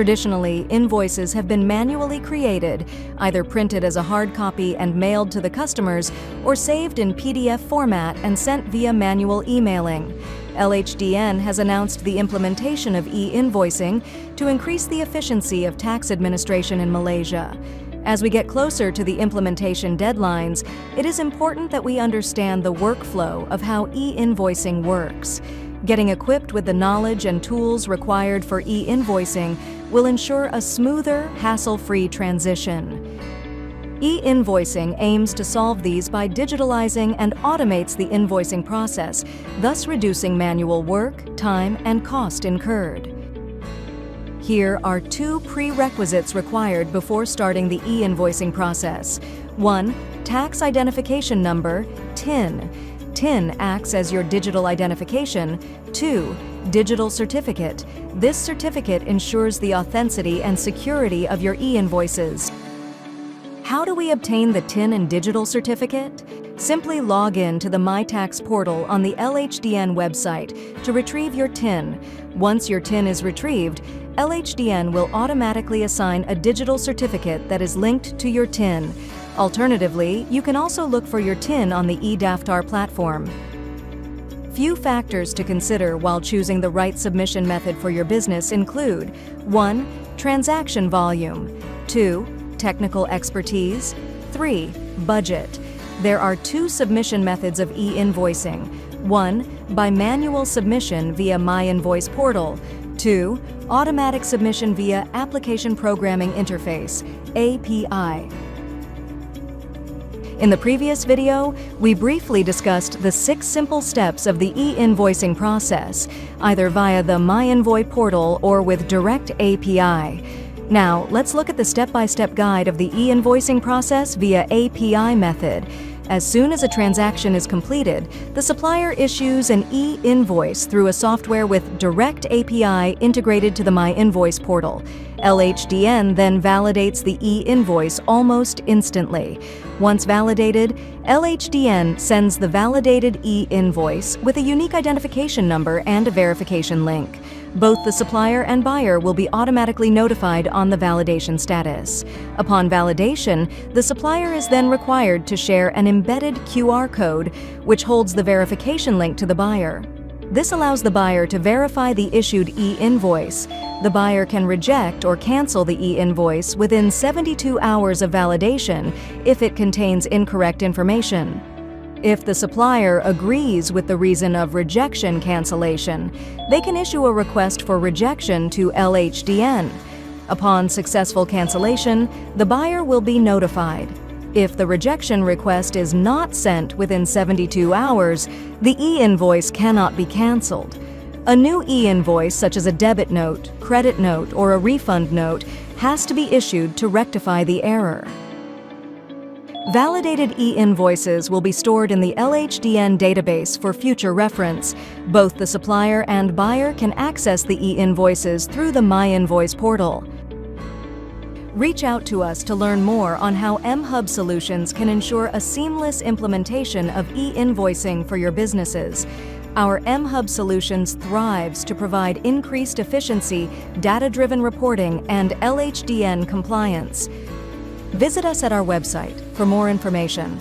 Traditionally, invoices have been manually created, either printed as a hard copy and mailed to the customers, or saved in PDF format and sent via manual emailing. LHDN has announced the implementation of e-invoicing to increase the efficiency of tax administration in Malaysia. As we get closer to the implementation deadlines, it is important that we understand the workflow of how e-invoicing works. Getting equipped with the knowledge and tools required for e-invoicing will ensure a smoother, hassle-free transition. E-invoicing aims to solve these by digitalizing and automates the invoicing process, thus reducing manual work, time, and cost incurred. Here are 2 prerequisites required before starting the e-invoicing process. 1. Tax Identification Number, TIN. TIN acts as your digital identification. 2. Digital Certificate. This certificate ensures the authenticity and security of your e-invoices. How do we obtain the TIN and digital certificate? Simply log in to the MyTax portal on the LHDN website to retrieve your TIN. Once your TIN is retrieved, LHDN will automatically assign a digital certificate that is linked to your TIN. Alternatively, you can also look for your TIN on the eDaftar platform. Few factors to consider while choosing the right submission method for your business include 1. Transaction volume. 2. Technical expertise. 3. Budget. There are 2 submission methods of e-invoicing. 1. By manual submission via MyInvoice portal. 2. Automatic submission via Application Programming Interface, API. In the previous video, we briefly discussed the 6 simple steps of the e-invoicing process, either via the MyInvoice portal or with direct API. Now, let's look at the step-by-step guide of the e-invoicing process via API method. As soon as a transaction is completed, the supplier issues an e-invoice through a software with direct API integrated to the MyInvoice portal. LHDN then validates the e-invoice almost instantly. Once validated, LHDN sends the validated e-invoice with a unique identification number and a verification link. Both the supplier and buyer will be automatically notified on the validation status. Upon validation, the supplier is then required to share an embedded QR code, which holds the verification link to the buyer. This allows the buyer to verify the issued e-invoice. The buyer can reject or cancel the e-invoice within 72 hours of validation if it contains incorrect information. If the supplier agrees with the reason of rejection cancellation, they can issue a request for rejection to LHDN. Upon successful cancellation, the buyer will be notified. If the rejection request is not sent within 72 hours, the e-invoice cannot be canceled. A new e-invoice, such as a debit note, credit note, or a refund note, has to be issued to rectify the error. Validated e-invoices will be stored in the LHDN database for future reference. Both the supplier and buyer can access the e-invoices through the MyInvoice portal. Reach out to us to learn more on how MHub Solutions can ensure a seamless implementation of e-invoicing for your businesses. Our MHub Solutions thrives to provide increased efficiency, data-driven reporting, and LHDN compliance. Visit us at our website for more information.